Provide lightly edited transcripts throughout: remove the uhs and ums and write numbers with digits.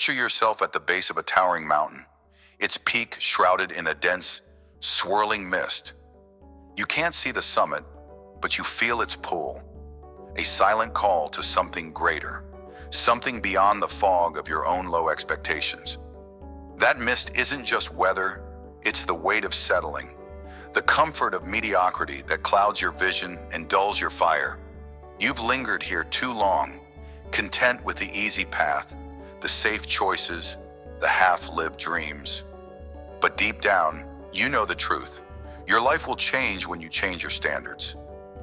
Picture yourself at the base of a towering mountain, its peak shrouded in a dense, swirling mist. You can't see the summit, but you feel its pull, a silent call to something greater, something beyond the fog of your own low expectations. That mist isn't just weather, it's the weight of settling, the comfort of mediocrity that clouds your vision and dulls your fire. You've lingered here too long, content with the easy path, the safe choices, the half-lived dreams. But deep down, you know the truth. Your life will change when you change your standards.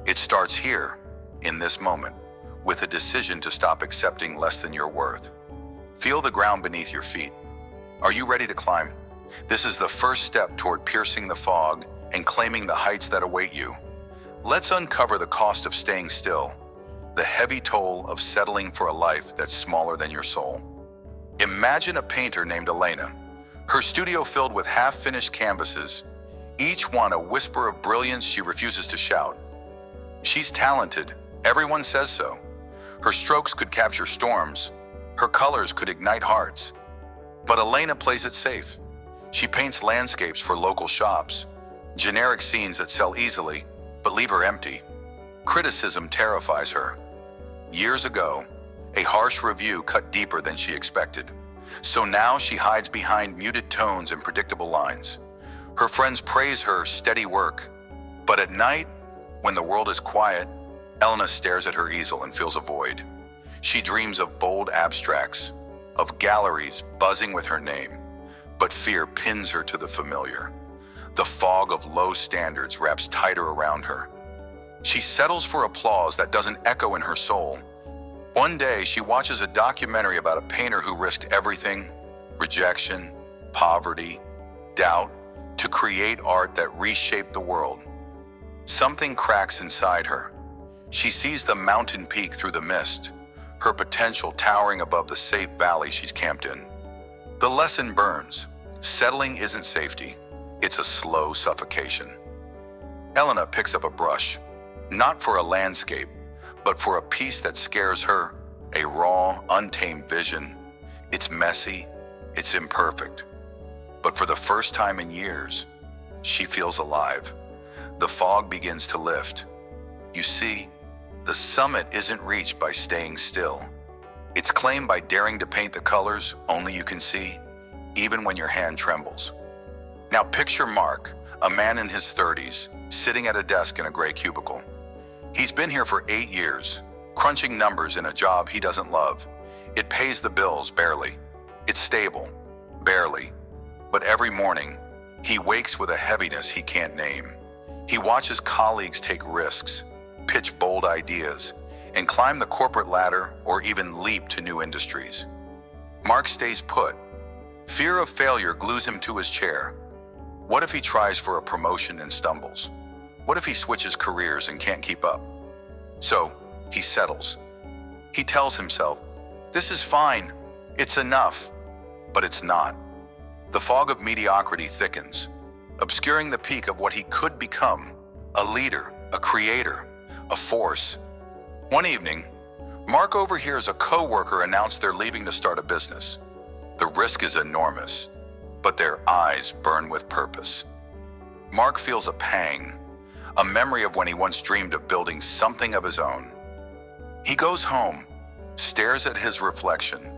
It starts here, in this moment, with a decision to stop accepting less than your worth. Feel the ground beneath your feet. Are you ready to climb? This is the first step toward piercing the fog and claiming the heights that await you. Let's uncover the cost of staying still, the heavy toll of settling for a life that's smaller than your soul. Imagine a painter named Elena, her studio filled with half-finished canvases, each one a whisper of brilliance she refuses to shout. She's talented, everyone says so. Her strokes could capture storms, her colors could ignite hearts. But Elena plays it safe. She paints landscapes for local shops, generic scenes that sell easily, but leave her empty. Criticism terrifies her. Years ago, a harsh review cut deeper than she expected. So now she hides behind muted tones and predictable lines. Her friends praise her steady work. But at night, when the world is quiet, Elena stares at her easel and feels a void. She dreams of bold abstracts, of galleries buzzing with her name. But fear pins her to the familiar. The fog of low standards wraps tighter around her. She settles for applause that doesn't echo in her soul. One day, she watches a documentary about a painter who risked everything, rejection, poverty, doubt, to create art that reshaped the world. Something cracks inside her. She sees the mountain peak through the mist, her potential towering above the safe valley she's camped in. The lesson burns. Settling isn't safety. It's a slow suffocation. Elena picks up a brush, not for a landscape, but for a piece that scares her, a raw, untamed vision. It's messy, it's imperfect. But for the first time in years, she feels alive. The fog begins to lift. You see, the summit isn't reached by staying still. It's claimed by daring to paint the colors only you can see, even when your hand trembles. Now picture Mark, a man in his 30s, sitting at a desk in a gray cubicle. He's been here for 8 years, crunching numbers in a job he doesn't love. It pays the bills, barely. It's stable, barely. But every morning, he wakes with a heaviness he can't name. He watches colleagues take risks, pitch bold ideas, and climb the corporate ladder or even leap to new industries. Mark stays put. Fear of failure glues him to his chair. What if he tries for a promotion and stumbles? What if he switches careers and can't keep up? So, he settles. He tells himself, this is fine, it's enough. But it's not. The fog of mediocrity thickens, obscuring the peak of what he could become, a leader, a creator, a force. One evening, Mark overhears a coworker announce they're leaving to start a business. The risk is enormous, but their eyes burn with purpose. Mark feels a pang, a memory of when he once dreamed of building something of his own. He goes home, stares at his reflection,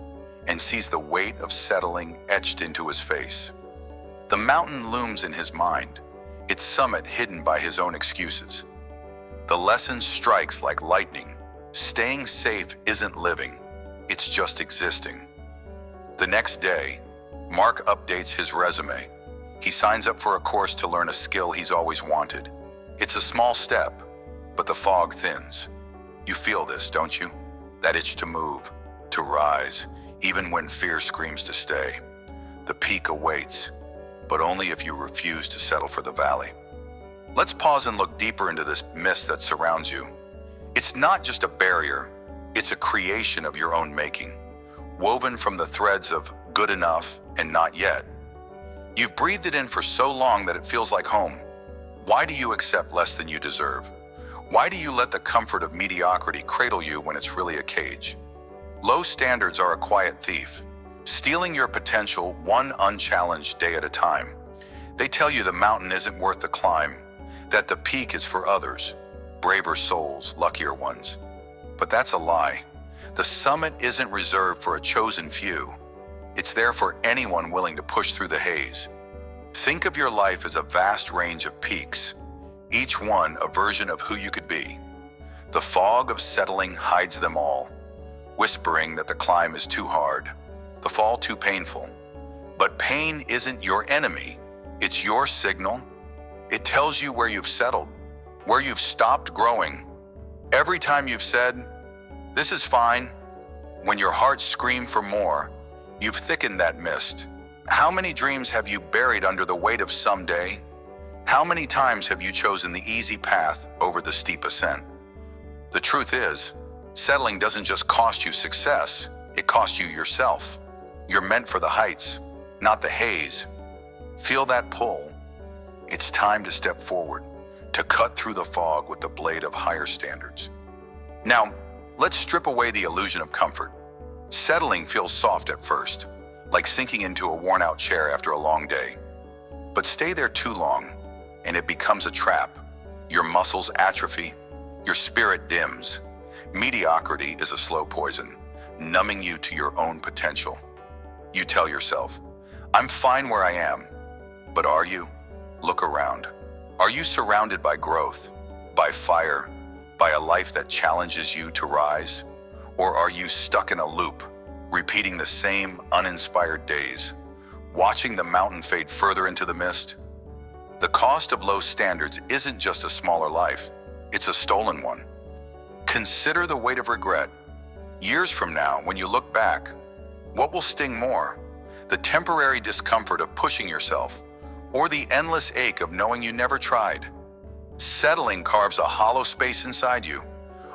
and sees the weight of settling etched into his face. The mountain looms in his mind, its summit hidden by his own excuses. The lesson strikes like lightning. Staying safe isn't living, it's just existing. The next day, Mark updates his resume. He signs up for a course to learn a skill he's always wanted. It's a small step, but the fog thins. You feel this, don't you? That itch to move, to rise, even when fear screams to stay. The peak awaits, but only if you refuse to settle for the valley. Let's pause and look deeper into this mist that surrounds you. It's not just a barrier, it's a creation of your own making, woven from the threads of good enough and not yet. You've breathed it in for so long that it feels like home. Why do you accept less than you deserve? Why do you let the comfort of mediocrity cradle you when it's really a cage? Low standards are a quiet thief. stealing your potential one unchallenged day at a time. They tell you the mountain isn't worth the climb, that the peak is for others, braver souls, luckier ones. But that's a lie. The summit isn't reserved for a chosen few. It's there for anyone willing to push through the haze. Think of your life as a vast range of peaks, each one a version of who you could be. The fog of settling hides them all, whispering that the climb is too hard, the fall too painful. But pain isn't your enemy, it's your signal. It tells you where you've settled, where you've stopped growing. Every time you've said, "This is fine," when your heart screamed for more, you've thickened that mist. How many dreams have you buried under the weight of someday? How many times have you chosen the easy path over the steep ascent? The truth is, settling doesn't just cost you success, it costs you yourself. You're meant for the heights, not the haze. Feel that pull. It's time to step forward, to cut through the fog with the blade of higher standards. Now, let's strip away the illusion of comfort. Settling feels soft at first, like sinking into a worn-out chair after a long day. But stay there too long, and it becomes a trap. Your muscles atrophy, your spirit dims. Mediocrity is a slow poison, numbing you to your own potential. You tell yourself, "I'm fine where I am." But are you? Look around. Are you surrounded by growth, by fire, by a life that challenges you to rise? Or are you stuck in a loop, repeating the same uninspired days, watching the mountain fade further into the mist? The cost of low standards isn't just a smaller life, it's a stolen one. Consider the weight of regret. Years from now, when you look back, what will sting more? The temporary discomfort of pushing yourself, or the endless ache of knowing you never tried? Settling carves a hollow space inside you,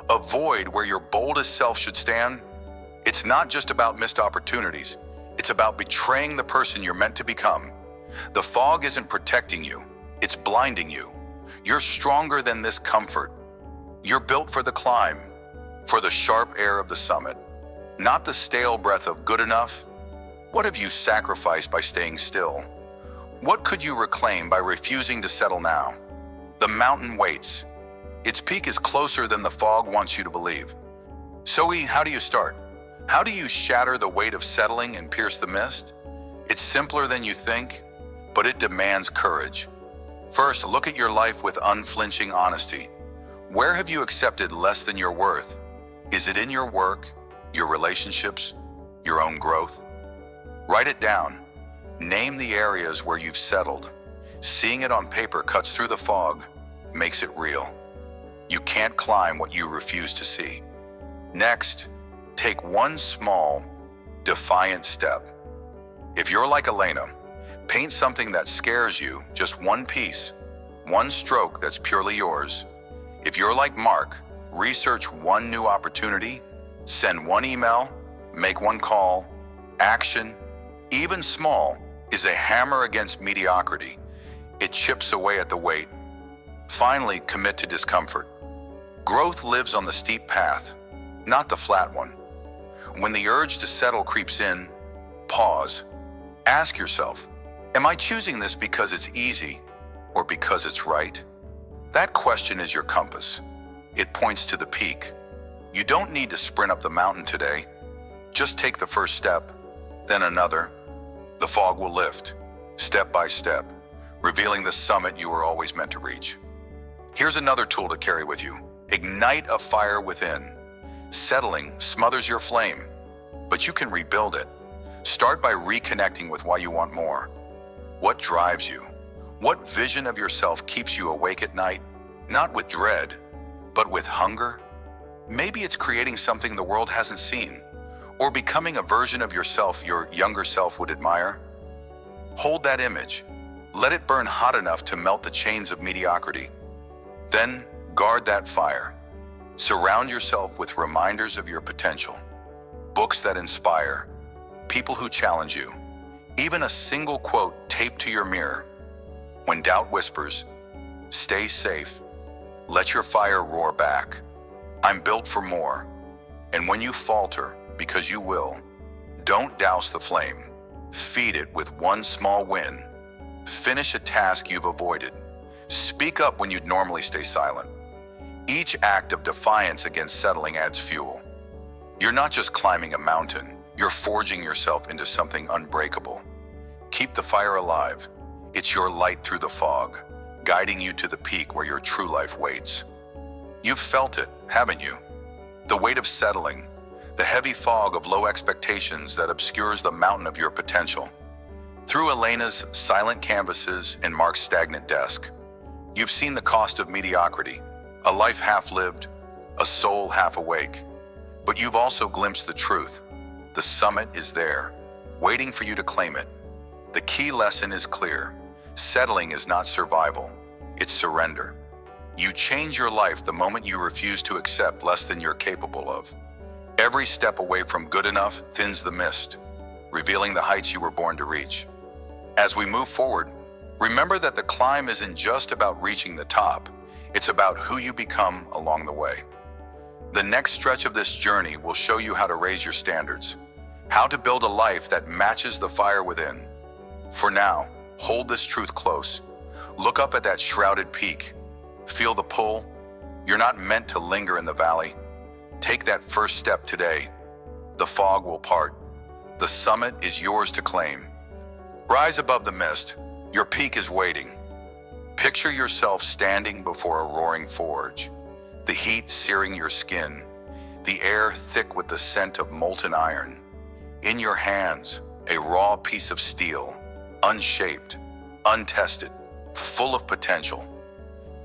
a void where your boldest self should stand. It's not just about missed opportunities, it's about betraying the person you're meant to become. The fog isn't protecting you, it's blinding you. You're stronger than this comfort. You're built for the climb, for the sharp air of the summit, not the stale breath of good enough. What have you sacrificed by staying still? What could you reclaim by refusing to settle now? The mountain waits. Its peak is closer than the fog wants you to believe. So how do you start? How do you shatter the weight of settling and pierce the mist? It's simpler than you think, but it demands courage. First, look at your life with unflinching honesty. Where have you accepted less than your worth? Is it in your work, your relationships, your own growth? Write it down. Name the areas where you've settled. Seeing it on paper cuts through the fog, makes it real. You can't climb what you refuse to see. Next, take one small, defiant step. If you're like Elena, paint something that scares you, just one piece, one stroke that's purely yours. If you're like Mark, research one new opportunity, send one email, make one call. Action, even small, is a hammer against mediocrity. It chips away at the weight. Finally, commit to discomfort. Growth lives on the steep path, not the flat one. When the urge to settle creeps in, pause. Ask yourself, am I choosing this because it's easy or because it's right? That question is your compass. It points to the peak. You don't need to sprint up the mountain today. Just take the first step, then another. The fog will lift, step by step, revealing the summit you were always meant to reach. Here's another tool to carry with you. Ignite a fire within. Settling smothers your flame, but you can rebuild it. Start by reconnecting with why you want more. What drives you? What vision of yourself keeps you awake at night? Not with dread, but with hunger? Maybe it's creating something the world hasn't seen, or becoming a version of yourself your younger self would admire. Hold that image. Let it burn hot enough to melt the chains of mediocrity. Then guard that fire. Surround yourself with reminders of your potential. Books that inspire, people who challenge you, even a single quote taped to your mirror. When doubt whispers, stay safe. Let your fire roar back. I'm built for more. And when you falter, because you will, Don't douse the flame. Feed it with one small win. Finish a task you've avoided. Speak up when you'd normally stay silent. Each act of defiance against settling adds fuel. You're not just climbing a mountain, you're forging yourself into something unbreakable. Keep the fire alive. It's your light through the fog, guiding you to the peak where your true life waits. You've felt it, haven't you? The weight of settling, the heavy fog of low expectations that obscures the mountain of your potential. Through Elena's silent canvases and Mark's stagnant desk, you've seen the cost of mediocrity, a life half-lived, a soul half-awake. But you've also glimpsed the truth. The summit is there, waiting for you to claim it. The key lesson is clear. Settling is not survival, it's surrender. You change your life the moment you refuse to accept less than you're capable of. Every step away from good enough thins the mist, revealing the heights you were born to reach. As we move forward, remember that the climb isn't just about reaching the top, it's about who you become along the way. The next stretch of this journey will show you how to raise your standards, how to build a life that matches the fire within. For now, hold this truth close. Look up at that shrouded peak. Feel the pull. You're not meant to linger in the valley. Take that first step today. The fog will part. The summit is yours to claim. Rise above the mist. Your peak is waiting. Picture yourself standing before a roaring forge, the heat searing your skin, the air thick with the scent of molten iron. In your hands, a raw piece of steel, unshaped, untested, full of potential.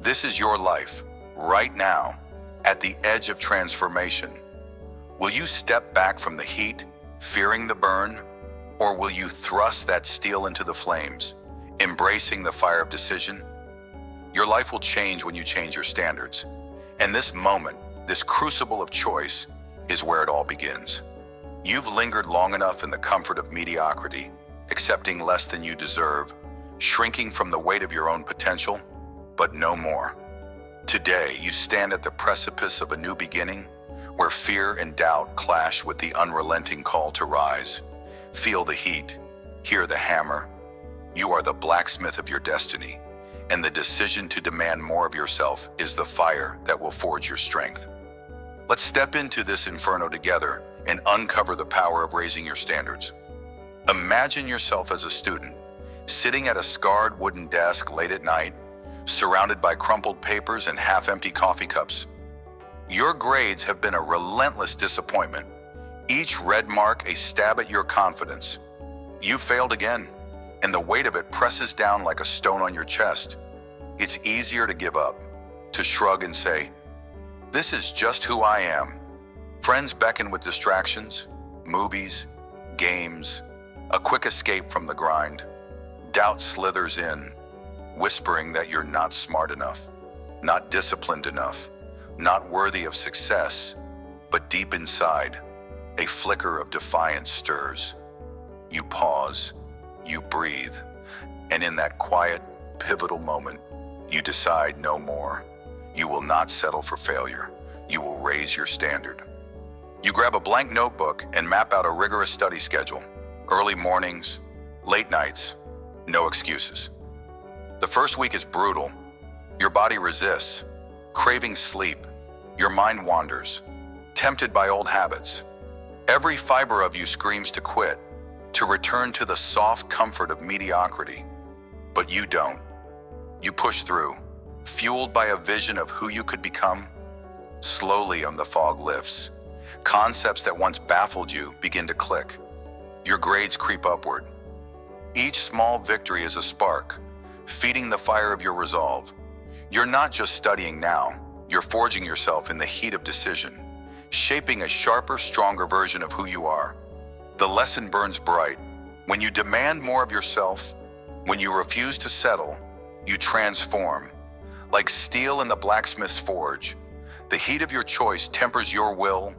This is your life, right now, at the edge of transformation. Will you step back from the heat, fearing the burn, or will you thrust that steel into the flames, embracing the fire of decision? Your life will change when you change your standards. And this moment, this crucible of choice, is where it all begins. You've lingered long enough in the comfort of mediocrity, accepting less than you deserve, shrinking from the weight of your own potential, but no more. Today, you stand at the precipice of a new beginning, where fear and doubt clash with the unrelenting call to rise. Feel the heat, hear the hammer. You are the blacksmith of your destiny, and the decision to demand more of yourself is the fire that will forge your strength. Let's step into this inferno together and uncover the power of raising your standards. Imagine yourself as a student, sitting at a scarred wooden desk late at night, surrounded by crumpled papers and half-empty coffee cups. Your grades have been a relentless disappointment, each red mark a stab at your confidence. You failed again, and the weight of it presses down like a stone on your chest. It's easier to give up, to shrug and say, "This is just who I am." Friends beckon with distractions, movies, games, a quick escape from the grind. Doubt slithers in, whispering that you're not smart enough, not disciplined enough, not worthy of success. But deep inside, a flicker of defiance stirs. You pause, you breathe, and in that quiet, pivotal moment, you decide no more. You will not settle for failure. You will raise your standard. You grab a blank notebook and map out a rigorous study schedule. Early mornings, late nights, no excuses. The first week is brutal. Your body resists, craving sleep. Your mind wanders, tempted by old habits. Every fiber of you screams to quit, to return to the soft comfort of mediocrity. But you don't. You push through, fueled by a vision of who you could become. Slowly, the fog lifts. Concepts that once baffled you begin to click. Your grades creep upward. Each small victory is a spark, feeding the fire of your resolve. You're not just studying now, you're forging yourself in the heat of decision, shaping a sharper, stronger version of who you are. The lesson burns bright. When you demand more of yourself, when you refuse to settle, you transform. Like steel in the blacksmith's forge, the heat of your choice tempers your will,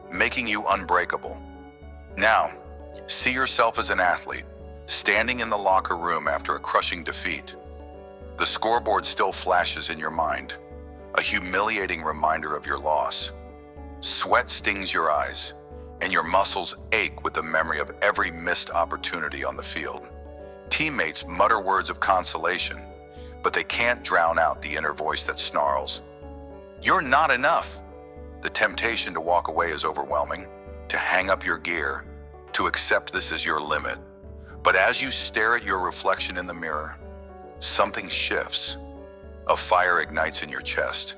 making you unbreakable. Now, see yourself as an athlete, standing in the locker room after a crushing defeat. The scoreboard still flashes in your mind, a humiliating reminder of your loss. Sweat stings your eyes. and your muscles ache with the memory of every missed opportunity on the field. Teammates mutter words of consolation, but they can't drown out the inner voice that snarls, "You're not enough." The temptation to walk away is overwhelming, to hang up your gear, to accept this as your limit. But as you stare at your reflection in the mirror, something shifts. A fire ignites in your chest.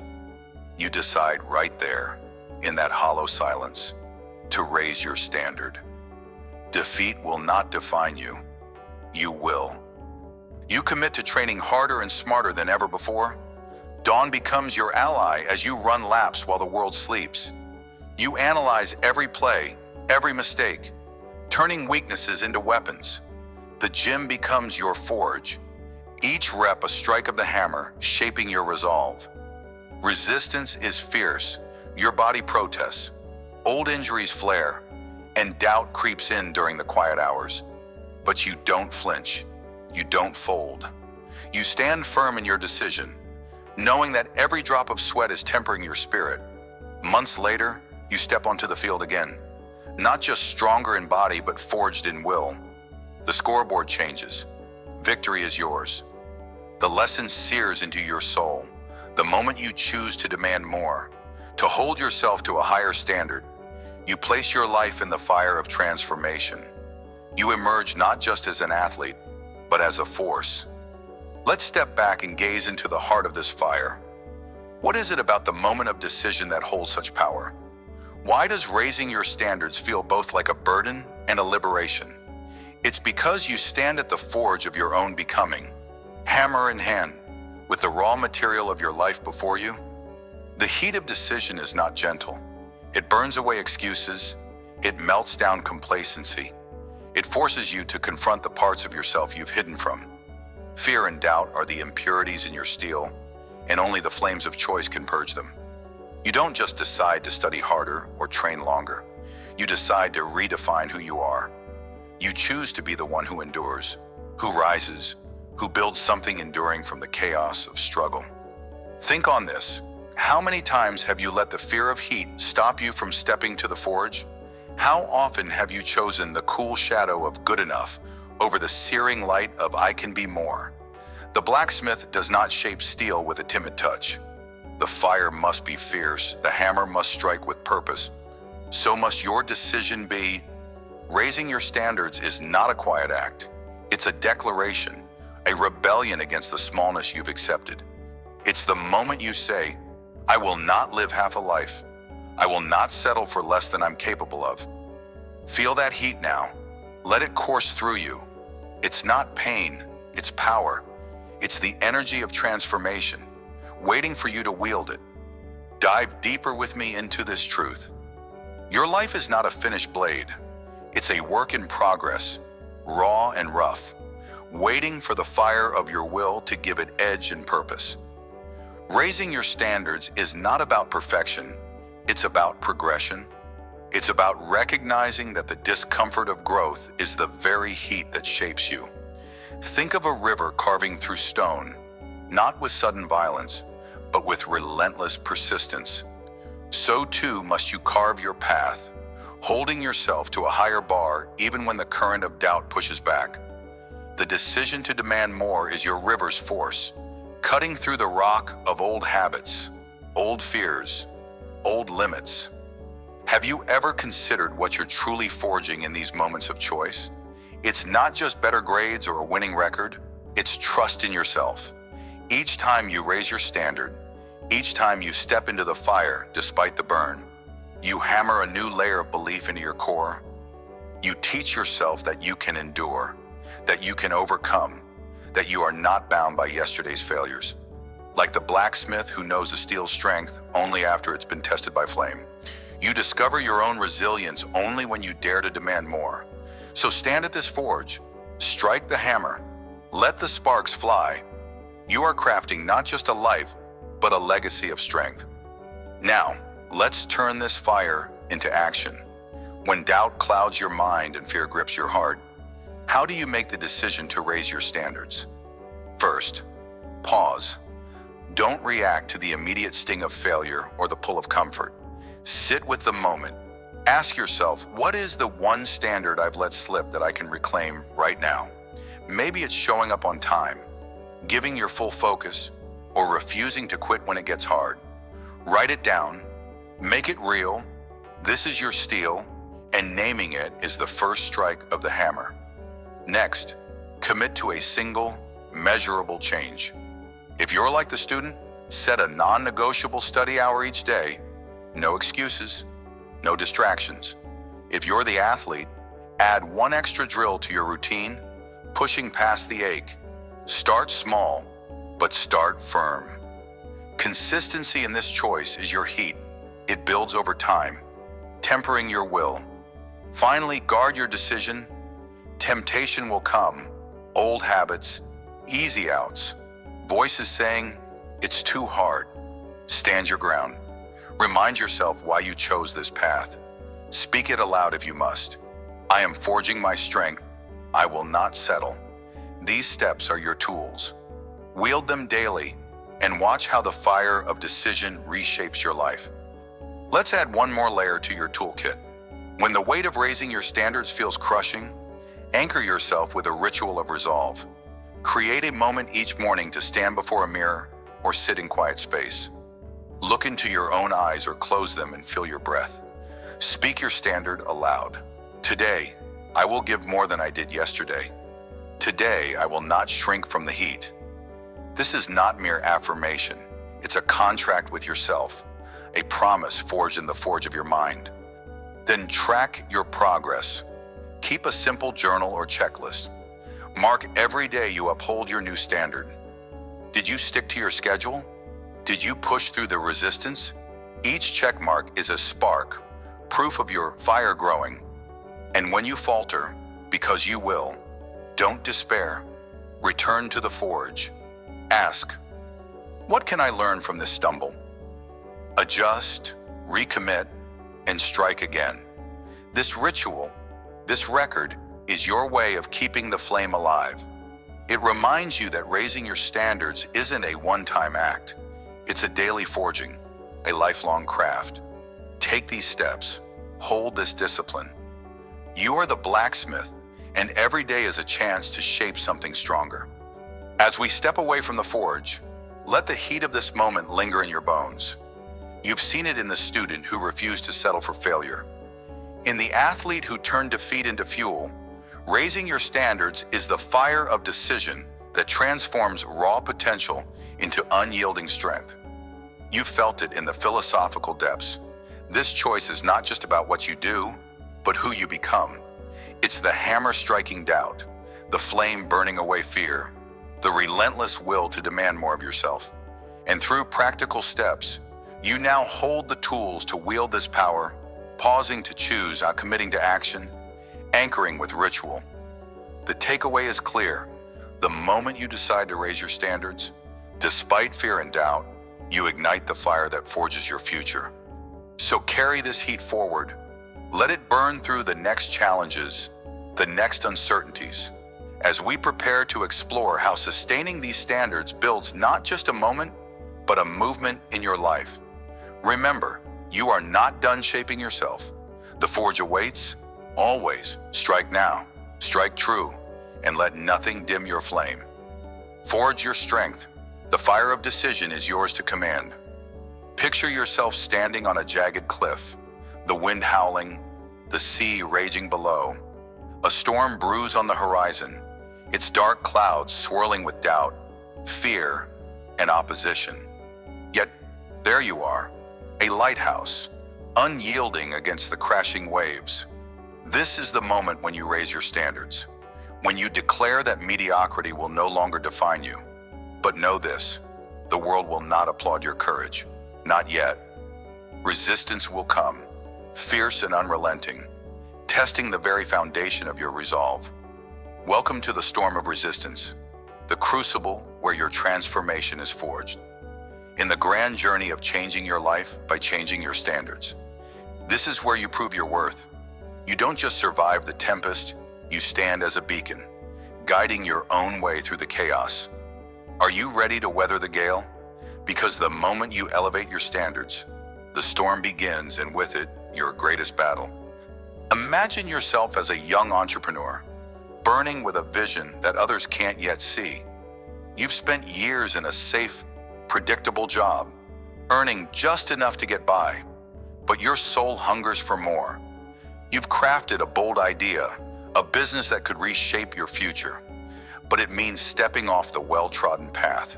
You decide right there, in that hollow silence, to raise your standard. Defeat will not define you. You will. You commit to training harder and smarter than ever before. Dawn becomes your ally as you run laps while the world sleeps. You analyze every play, every mistake, turning weaknesses into weapons. The gym becomes your forge. Each rep a strike of the hammer, shaping your resolve. Resistance is fierce. Your body protests. Old injuries flare, and doubt creeps in during the quiet hours. But you don't flinch. You don't fold. You stand firm in your decision, knowing that every drop of sweat is tempering your spirit. Months later, you step onto the field again, not just stronger in body, but forged in will. The scoreboard changes. Victory is yours. The lesson sears into your soul. The moment you choose to demand more, to hold yourself to a higher standard, you place your life in the fire of transformation. You emerge not just as an athlete, but as a force. Let's step back and gaze into the heart of this fire. What is it about the moment of decision that holds such power? Why does raising your standards feel both like a burden and a liberation? It's because you stand at the forge of your own becoming, hammer in hand, with the raw material of your life before you. The heat of decision is not gentle. It burns away excuses. It melts down complacency. It forces you to confront the parts of yourself you've hidden from. Fear and doubt are the impurities in your steel, and only the flames of choice can purge them. You don't just decide to study harder or train longer. You decide to redefine who you are. You choose to be the one who endures, who rises, who builds something enduring from the chaos of struggle. Think on this. How many times have you let the fear of heat stop you from stepping to the forge? How often have you chosen the cool shadow of good enough over the searing light of I can be more? The blacksmith does not shape steel with a timid touch. The fire must be fierce. The hammer must strike with purpose. So must your decision be. Raising your standards is not a quiet act. It's a declaration, a rebellion against the smallness you've accepted. It's the moment you say, I will not live half a life. I will not settle for less than I'm capable of. Feel that heat now. Let it course through you. It's not pain, it's power. It's the energy of transformation, waiting for you to wield it. Dive deeper with me into this truth. Your life is not a finished blade. It's a work in progress, raw and rough, waiting for the fire of your will to give it edge and purpose. Raising your standards is not about perfection. It's about progression. It's about recognizing that the discomfort of growth is the very heat that shapes you. Think of a river carving through stone, not with sudden violence, but with relentless persistence. So too must you carve your path, holding yourself to a higher bar even when the current of doubt pushes back. The decision to demand more is your river's force, cutting through the rock of old habits, old fears, old limits. Have you ever considered what you're truly forging in these moments of choice? It's not just better grades or a winning record, it's trust in yourself. Each time you raise your standard, each time you step into the fire despite the burn, you hammer a new layer of belief into your core. You teach yourself that you can endure, that you can overcome, that you are not bound by yesterday's failures. Like the blacksmith who knows the steel's strength only after it's been tested by flame. You discover your own resilience only when you dare to demand more. So stand at this forge, strike the hammer, let the sparks fly. You are crafting not just a life, but a legacy of strength. Now, let's turn this fire into action. When doubt clouds your mind and fear grips your heart, how do you make the decision to raise your standards? First, pause. Don't react to the immediate sting of failure or the pull of comfort. Sit with the moment. Ask yourself, what is the one standard I've let slip that I can reclaim right now? Maybe it's showing up on time, giving your full focus, or refusing to quit when it gets hard. Write it down, make it real. This is your steel, and naming it is the first strike of the hammer. Next, commit to a single, measurable change. If you're like the student, set a non-negotiable study hour each day. No excuses, no distractions. If you're the athlete, add one extra drill to your routine, pushing past the ache. Start small, but start firm. Consistency in this choice is your heat. It builds over time, tempering your will. Finally, guard your decision. Temptation will come, old habits, easy outs, voices saying, it's too hard. Stand your ground. Remind yourself why you chose this path. Speak it aloud if you must. I am forging my strength. I will not settle. These steps are your tools. Wield them daily and watch how the fire of decision reshapes your life. Let's add one more layer to your toolkit. When the weight of raising your standards feels crushing, anchor yourself with a ritual of resolve. Create a moment each morning to stand before a mirror or sit in quiet space. Look into your own eyes or close them and feel your breath. Speak your standard aloud. Today, I will give more than I did yesterday. Today, I will not shrink from the heat. This is not mere affirmation. It's a contract with yourself, a promise forged in the forge of your mind. Then track your progress. Keep a simple journal or checklist. Mark every day you uphold your new standard. Did you stick to your schedule? Did you push through the resistance? Each check mark is a spark, proof of your fire growing. And when you falter, because you will, don't despair. Return to the forge. Ask, what can I learn from this stumble? Adjust, recommit, and strike again. This ritual, this record, is your way of keeping the flame alive. It reminds you that raising your standards isn't a one-time act. It's a daily forging, a lifelong craft. Take these steps. Hold this discipline. You are the blacksmith, and every day is a chance to shape something stronger. As we step away from the forge, let the heat of this moment linger in your bones. You've seen it in the student who refused to settle for failure. In the athlete who turned defeat into fuel, raising your standards is the fire of decision that transforms raw potential into unyielding strength. You felt it in the philosophical depths. This choice is not just about what you do, but who you become. It's the hammer striking doubt, the flame burning away fear, the relentless will to demand more of yourself. And through practical steps, you now hold the tools to wield this power, pausing to choose, committing to action, anchoring with ritual. The takeaway is clear. The moment you decide to raise your standards, despite fear and doubt, you ignite the fire that forges your future. So carry this heat forward. Let it burn through the next challenges, the next uncertainties, as we prepare to explore how sustaining these standards builds not just a moment, but a movement in your life. Remember, you are not done shaping yourself. The forge awaits. Always strike now, strike true, and let nothing dim your flame. Forge your strength. The fire of decision is yours to command. Picture yourself standing on a jagged cliff, the wind howling, the sea raging below. A storm brews on the horizon, its dark clouds swirling with doubt, fear, and opposition. Yet, there you are, a lighthouse, unyielding against the crashing waves. This is the moment when you raise your standards, when you declare that mediocrity will no longer define you. But know this, the world will not applaud your courage. Not yet. Resistance will come, fierce and unrelenting, testing the very foundation of your resolve. Welcome to the storm of resistance, the crucible where your transformation is forged. In the grand journey of changing your life by changing your standards. This is where you prove your worth. You don't just survive the tempest, you stand as a beacon, guiding your own way through the chaos. Are you ready to weather the gale? Because the moment you elevate your standards, the storm begins, and with it, your greatest battle. Imagine yourself as a young entrepreneur, burning with a vision that others can't yet see. You've spent years in a safe, predictable job, earning just enough to get by, but your soul hungers for more. You've crafted a bold idea, a business that could reshape your future, but it means stepping off the well-trodden path.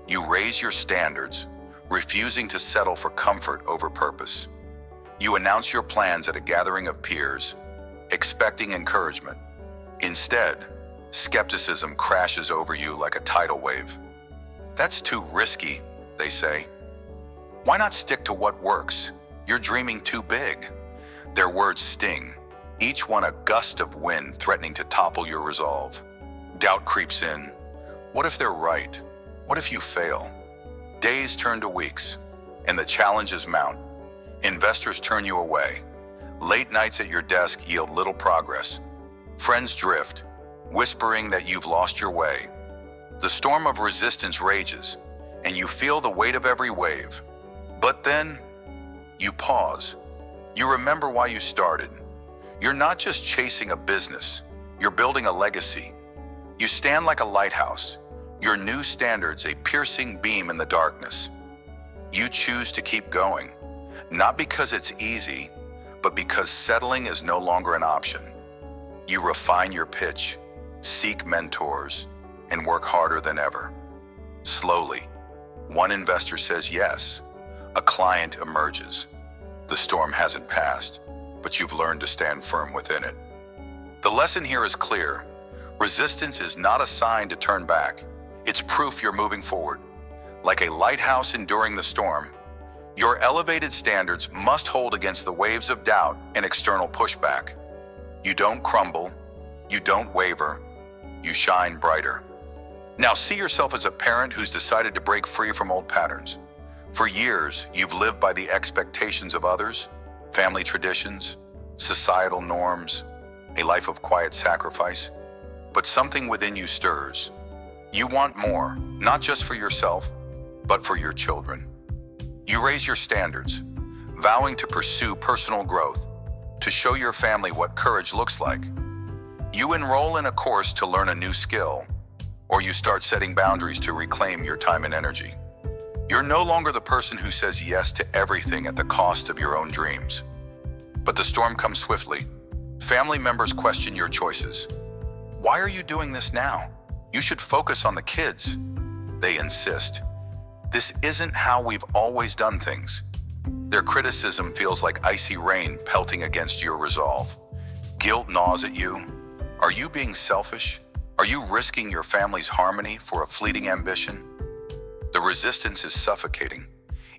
You raise your standards, refusing to settle for comfort over purpose. You announce your plans at a gathering of peers, expecting encouragement. Instead, skepticism crashes over you like a tidal wave. That's too risky, they say. Why not stick to what works? You're dreaming too big. Their words sting, each one a gust of wind threatening to topple your resolve. Doubt creeps in. What if they're right? What if you fail? Days turn to weeks, and the challenges mount. Investors turn you away. Late nights at your desk yield little progress. Friends drift, whispering that you've lost your way. The storm of resistance rages, and you feel the weight of every wave. But then, you pause. You remember why you started. You're not just chasing a business, you're building a legacy. You stand like a lighthouse, your new standards a piercing beam in the darkness. You choose to keep going, not because it's easy, but because settling is no longer an option. You refine your pitch, seek mentors, and work harder than ever. Slowly, one investor says yes. A client emerges. The storm hasn't passed, but you've learned to stand firm within it. The lesson here is clear. Resistance is not a sign to turn back. It's proof you're moving forward. Like a lighthouse enduring the storm, your elevated standards must hold against the waves of doubt and external pushback. You don't crumble, you don't waver, you shine brighter. Now see yourself as a parent who's decided to break free from old patterns. For years, you've lived by the expectations of others, family traditions, societal norms, a life of quiet sacrifice. But something within you stirs. You want more, not just for yourself, but for your children. You raise your standards, vowing to pursue personal growth, to show your family what courage looks like. You enroll in a course to learn a new skill, or you start setting boundaries to reclaim your time and energy. You're no longer the person who says yes to everything at the cost of your own dreams. But the storm comes swiftly. Family members question your choices. Why are you doing this now? You should focus on the kids. They insist. This isn't how we've always done things. Their criticism feels like icy rain pelting against your resolve. Guilt gnaws at you. Are you being selfish? Are you risking your family's harmony for a fleeting ambition? The resistance is suffocating,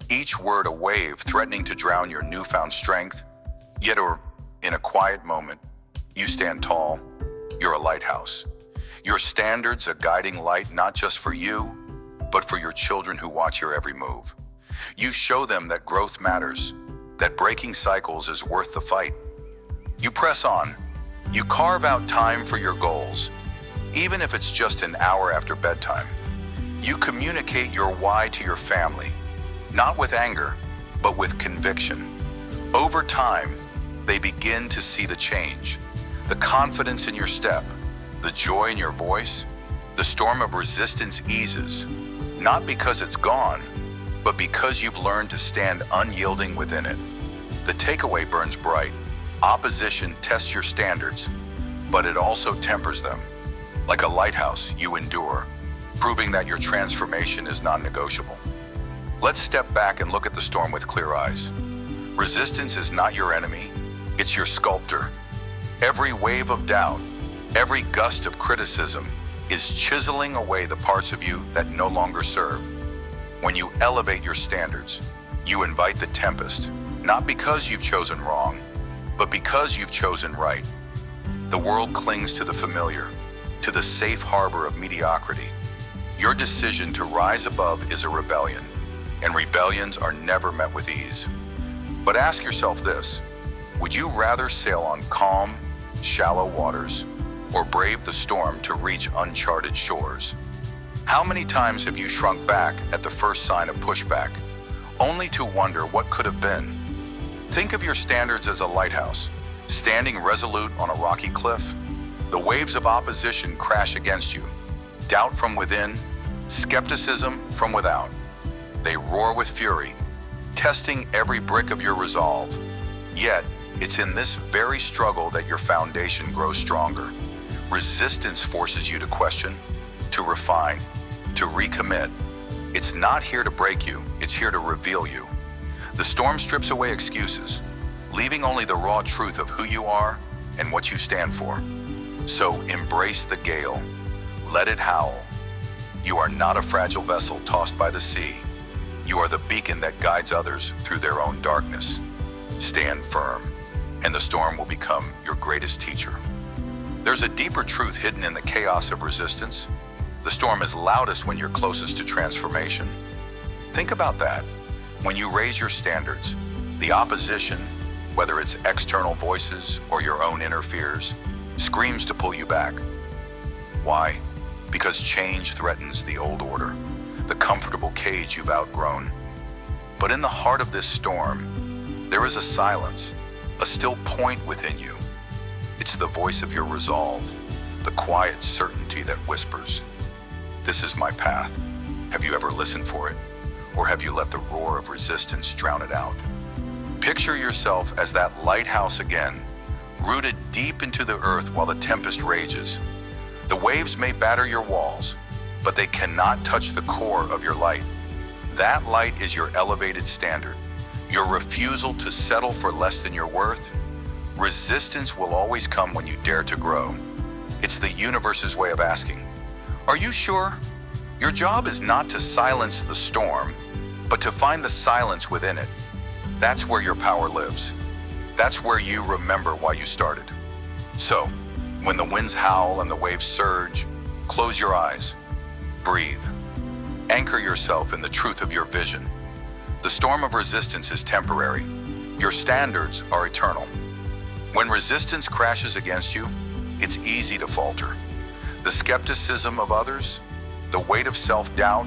each word a wave threatening to drown your newfound strength. Yet, in a quiet moment, you stand tall. You're a lighthouse. Your standards a guiding light not just for you, but for your children who watch your every move. You show them that growth matters, that breaking cycles is worth the fight. You press on. You carve out time for your goals, even if it's just an hour after bedtime. You communicate your why to your family, not with anger, but with conviction. Over time, they begin to see the change, the confidence in your step, the joy in your voice. The storm of resistance eases, not because it's gone, but because you've learned to stand unyielding within it. The takeaway burns bright. Opposition tests your standards, but it also tempers them. Like a lighthouse, you endure, proving that your transformation is non-negotiable. Let's step back and look at the storm with clear eyes. Resistance is not your enemy, it's your sculptor. Every wave of doubt, every gust of criticism is chiseling away the parts of you that no longer serve. When you elevate your standards, you invite the tempest, not because you've chosen wrong, but because you've chosen right. The world clings to the familiar, to the safe harbor of mediocrity. Your decision to rise above is a rebellion, and rebellions are never met with ease. But ask yourself this: would you rather sail on calm, shallow waters, or brave the storm to reach uncharted shores? How many times have you shrunk back at the first sign of pushback, only to wonder what could have been? Think of your standards as a lighthouse, Standing resolute on a rocky cliff, the waves of opposition crash against you. Doubt from within, skepticism from without. They roar with fury, testing every brick of your resolve. Yet, it's in this very struggle that your foundation grows stronger. Resistance forces you to question, to refine, to recommit. It's not here to break you, it's here to reveal you. The storm strips away excuses, leaving only the raw truth of who you are and what you stand for. So embrace the gale. Let it howl. You are not a fragile vessel tossed by the sea. You are the beacon that guides others through their own darkness. Stand firm, and the storm will become your greatest teacher. There's a deeper truth hidden in the chaos of resistance. The storm is loudest when you're closest to transformation. Think about that. When you raise your standards, the opposition, whether it's external voices or your own inner fears, screams to pull you back. Why? Because change threatens the old order, the comfortable cage you've outgrown. But in the heart of this storm, there is a silence, a still point within you. It's the voice of your resolve, the quiet certainty that whispers, "This is my path." Have you ever listened for it? Or have you let the roar of resistance drown it out? Picture yourself as that lighthouse again, rooted deep into the earth while the tempest rages. The waves may batter your walls, but they cannot touch the core of your light. That light is your elevated standard, your refusal to settle for less than your worth. Resistance will always come when you dare to grow. It's the universe's way of asking, "Are you sure?" Your job is not to silence the storm, but to find the silence within it. That's where your power lives. That's where you remember why you started. So, when the winds howl and the waves surge, close your eyes. Breathe. Anchor yourself in the truth of your vision. The storm of resistance is temporary. Your standards are eternal. When resistance crashes against you, it's easy to falter. The skepticism of others, the weight of self-doubt,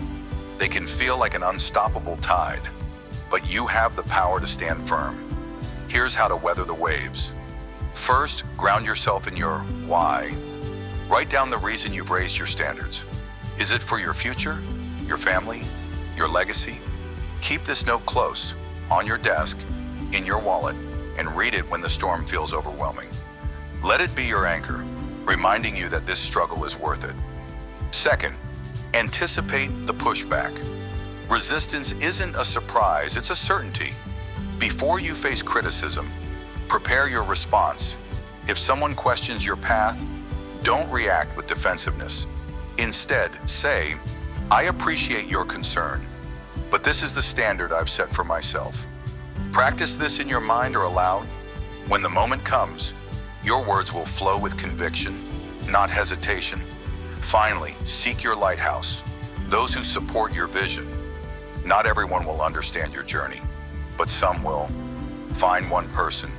they can feel like an unstoppable tide. But you have the power to stand firm. Here's how to weather the waves. First, ground yourself in your why. Write down the reason you've raised your standards. Is it for your future, your family, your legacy? Keep this note close, on your desk, in your wallet, and read it when the storm feels overwhelming. Let it be your anchor, reminding you that this struggle is worth it. Second, anticipate the pushback. Resistance isn't a surprise, it's a certainty. Before you face criticism, prepare your response. If someone questions your path, don't react with defensiveness. Instead, say, "I appreciate your concern, but this is the standard I've set for myself." Practice this in your mind or aloud. When the moment comes, your words will flow with conviction, not hesitation. Finally, seek your lighthouse, those who support your vision. Not everyone will understand your journey, but some will. Find one person,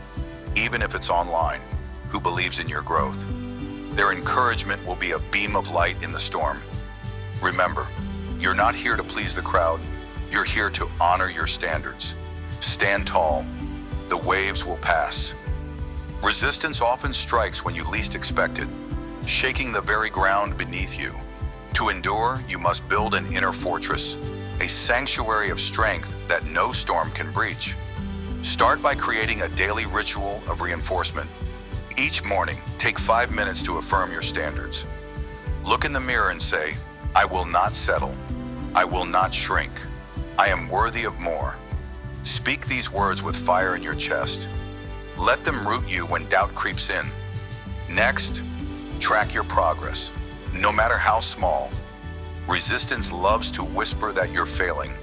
even if it's online, who believes in your growth. Their encouragement will be a beam of light in the storm. Remember, you're not here to please the crowd. You're here to honor your standards. Stand tall. The waves will pass. Resistance often strikes when you least expect it, shaking the very ground beneath you. To endure, you must build an inner fortress, a sanctuary of strength that no storm can breach. Start by creating a daily ritual of reinforcement. Each morning, take 5 minutes to affirm your standards. Look in the mirror and say, "I will not settle. I will not shrink. I am worthy of more." Speak these words with fire in your chest. Let them root you when doubt creeps in. Next, track your progress, no matter how small. Resistance loves to whisper that you're failing,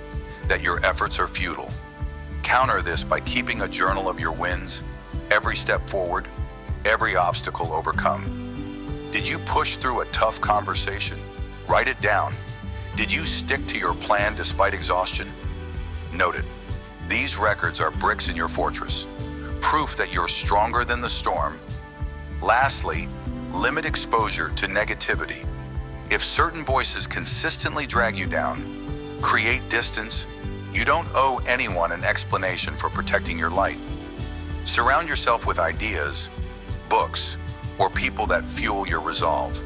that your efforts are futile. Counter this by keeping a journal of your wins, every step forward, every obstacle overcome. Did you push through a tough conversation? Write it down. Did you stick to your plan despite exhaustion? Note it. These records are bricks in your fortress, proof that you're stronger than the storm. Lastly, limit exposure to negativity. If certain voices consistently drag you down, create distance. You don't owe anyone an explanation for protecting your light. Surround yourself with ideas, books, or people that fuel your resolve.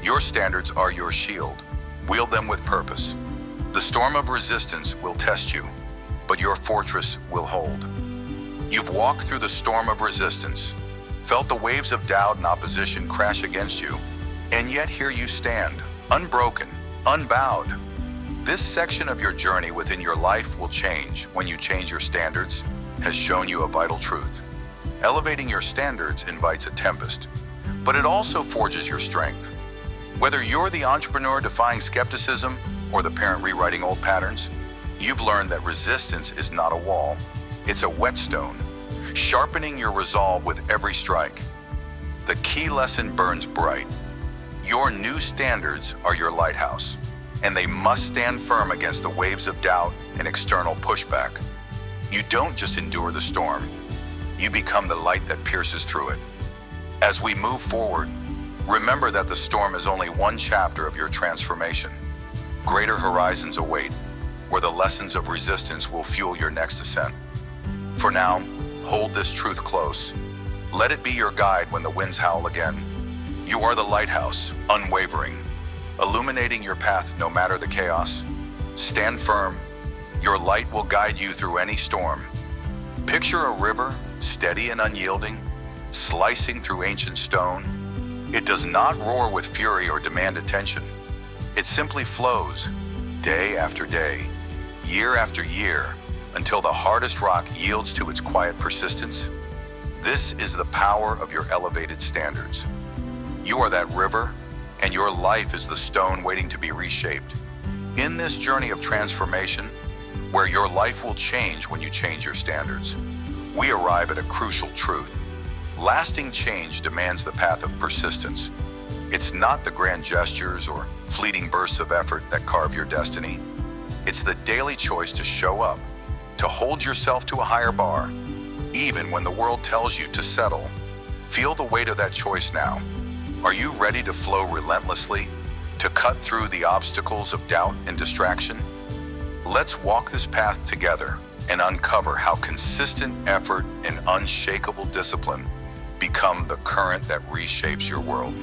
Your standards are your shield. Wield them with purpose. The storm of resistance will test you, but your fortress will hold. You've walked through the storm of resistance, felt the waves of doubt and opposition crash against you, and yet here you stand, unbroken, unbowed. This section of your journey within your life will change when you change your standards, has shown you a vital truth. Elevating your standards invites a tempest, but it also forges your strength. Whether you're the entrepreneur defying skepticism or the parent rewriting old patterns, you've learned that resistance is not a wall, it's a whetstone, sharpening your resolve with every strike. The key lesson burns bright. Your new standards are your lighthouse, and they must stand firm against the waves of doubt and external pushback. You don't just endure the storm, you become the light that pierces through it. As we move forward, remember that the storm is only one chapter of your transformation. Greater horizons await, where the lessons of resistance will fuel your next ascent. For now, hold this truth close. Let it be your guide when the winds howl again. You are the lighthouse, unwavering, illuminating your path no matter the chaos. Stand firm. Your light will guide you through any storm. Picture a river, steady and unyielding, slicing through ancient stone. It does not roar with fury or demand attention. It simply flows, day after day, year after year, until the hardest rock yields to its quiet persistence. This is the power of your elevated standards. You are that river, and your life is the stone waiting to be reshaped. In this journey of transformation, where your life will change when you change your standards, we arrive at a crucial truth. Lasting change demands the path of persistence. It's not the grand gestures or fleeting bursts of effort that carve your destiny. It's the daily choice to show up, to hold yourself to a higher bar, even when the world tells you to settle. Feel the weight of that choice now. Are you ready to flow relentlessly, to cut through the obstacles of doubt and distraction? Let's walk this path together and uncover how consistent effort and unshakable discipline become the current that reshapes your world.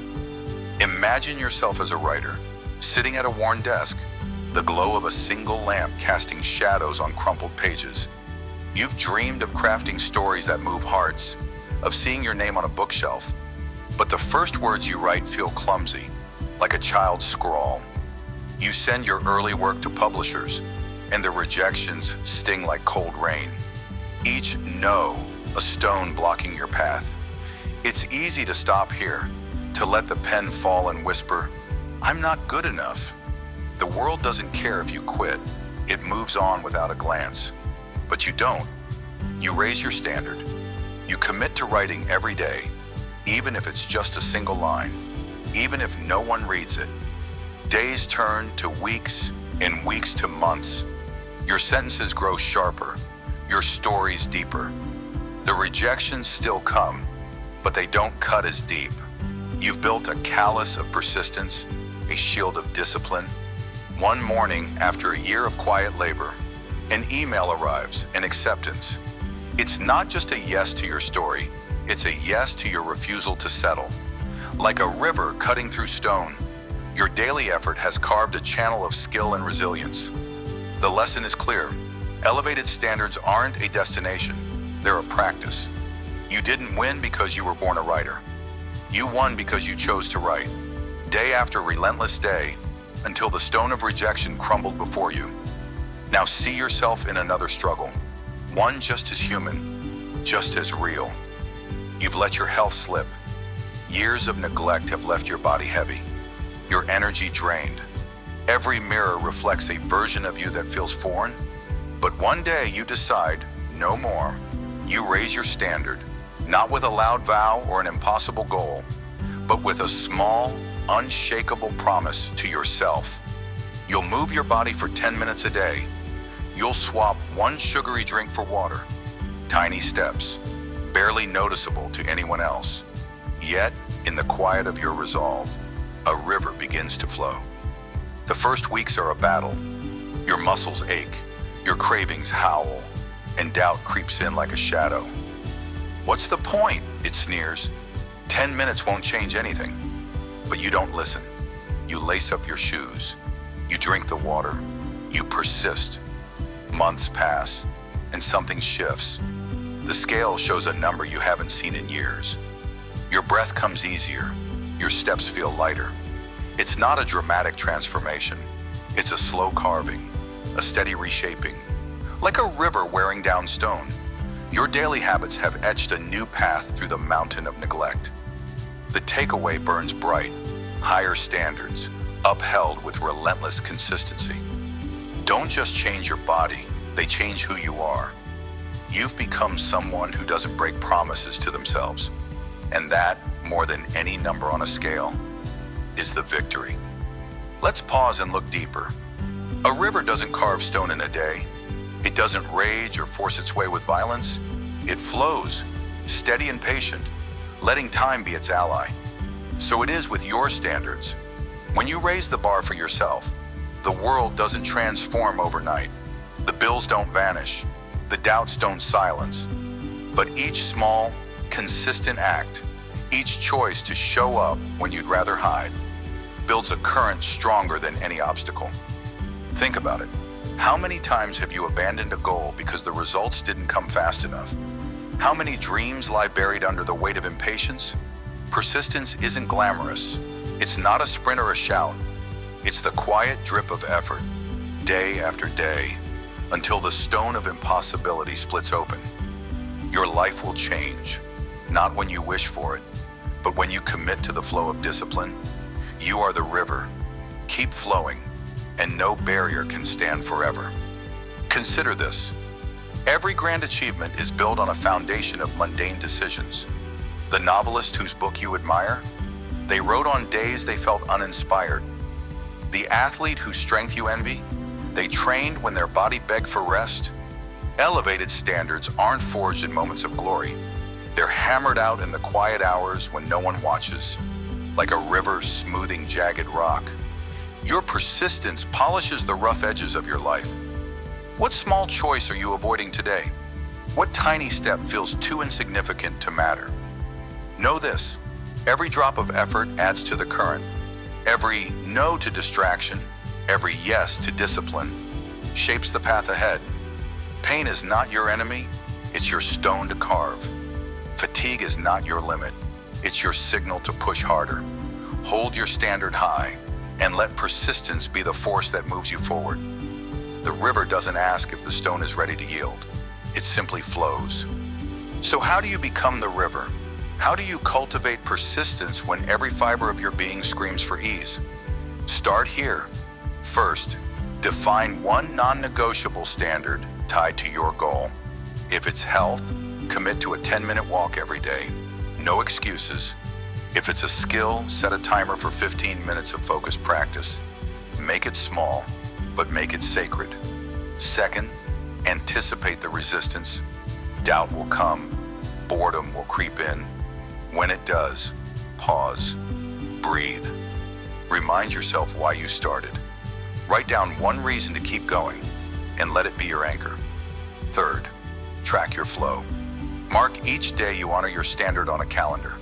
Imagine yourself as a writer, sitting at a worn desk, the glow of a single lamp casting shadows on crumpled pages. You've dreamed of crafting stories that move hearts, of seeing your name on a bookshelf, but the first words you write feel clumsy, like a child's scrawl. You send your early work to publishers, and the rejections sting like cold rain. Each no, a stone blocking your path. It's easy to stop here, to let the pen fall and whisper, "I'm not good enough." The world doesn't care if you quit. It moves on without a glance. But you don't. You raise your standard. You commit to writing every day, even if it's just a single line, even if no one reads it. Days turn to weeks and weeks to months. Your sentences grow sharper, your stories deeper. The rejections still come, but they don't cut as deep. You've built a callus of persistence, a shield of discipline. One morning, after a year of quiet labor, an email arrives, an acceptance. It's not just a yes to your story, it's a yes to your refusal to settle. Like a river cutting through stone, your daily effort has carved a channel of skill and resilience. The lesson is clear. Elevated standards aren't a destination, they're a practice. You didn't win because you were born a writer. You won because you chose to write, day after relentless day, until the stone of rejection crumbled before you. Now see yourself in another struggle, one just as human, just as real. You've let your health slip. Years of neglect have left your body heavy, your energy drained. Every mirror reflects a version of you that feels foreign, but one day you decide, no more. You raise your standard, not with a loud vow or an impossible goal, but with a small, unshakable promise to yourself. You'll move your body for 10 minutes a day. You'll swap one sugary drink for water. Tiny steps, barely noticeable to anyone else. Yet, in the quiet of your resolve, a river begins to flow. The first weeks are a battle. Your muscles ache, your cravings howl, and doubt creeps in like a shadow. What's the point? It sneers. 10 minutes won't change anything. But you don't listen. You lace up your shoes. You drink the water. You persist. Months pass, and something shifts. The scale shows a number you haven't seen in years. Your breath comes easier. Your steps feel lighter. It's not a dramatic transformation. It's a slow carving, a steady reshaping. Like a river wearing down stone, your daily habits have etched a new path through the mountain of neglect. The takeaway burns bright, higher standards, upheld with relentless consistency. Don't just change your body, they change who you are. You've become someone who doesn't break promises to themselves. And that, more than any number on a scale, is the victory. Let's pause and look deeper. A river doesn't carve stone in a day. It doesn't rage or force its way with violence. It flows, steady and patient, letting time be its ally. So it is with your standards. When you raise the bar for yourself, the world doesn't transform overnight. The bills don't vanish. The doubts don't silence. But each small, consistent act, each choice to show up when you'd rather hide, builds a current stronger than any obstacle. Think about it. How many times have you abandoned a goal because the results didn't come fast enough? How many dreams lie buried under the weight of impatience? Persistence isn't glamorous. It's not a sprint or a shout. It's the quiet drip of effort, day after day, until the stone of impossibility splits open. Your life will change, not when you wish for it, but when you commit to the flow of discipline. You are the river. Keep flowing, and no barrier can stand forever. Consider this. Every grand achievement is built on a foundation of mundane decisions. The novelist whose book you admire, they wrote on days they felt uninspired. The athlete whose strength you envy, they trained when their body begged for rest. Elevated standards aren't forged in moments of glory. They're hammered out in the quiet hours when no one watches, like a river smoothing jagged rock. Your persistence polishes the rough edges of your life. What small choice are you avoiding today? What tiny step feels too insignificant to matter? Know this, every drop of effort adds to the current. Every no to distraction, every yes to discipline, shapes the path ahead. Pain is not your enemy, it's your stone to carve. Fatigue is not your limit, it's your signal to push harder. Hold your standard high, and let persistence be the force that moves you forward. The river doesn't ask if the stone is ready to yield. It simply flows. So how do you become the river? How do you cultivate persistence when every fiber of your being screams for ease? Start here. First, define one non-negotiable standard tied to your goal. If it's health, commit to a 10-minute walk every day. No excuses. If it's a skill, set a timer for 15 minutes of focused practice. Make it small, but make it sacred. Second, anticipate the resistance. Doubt will come. Boredom will creep in. When it does, pause. Breathe. Remind yourself why you started. Write down one reason to keep going, and let it be your anchor. Third, track your flow. Mark each day you honor your standard on a calendar.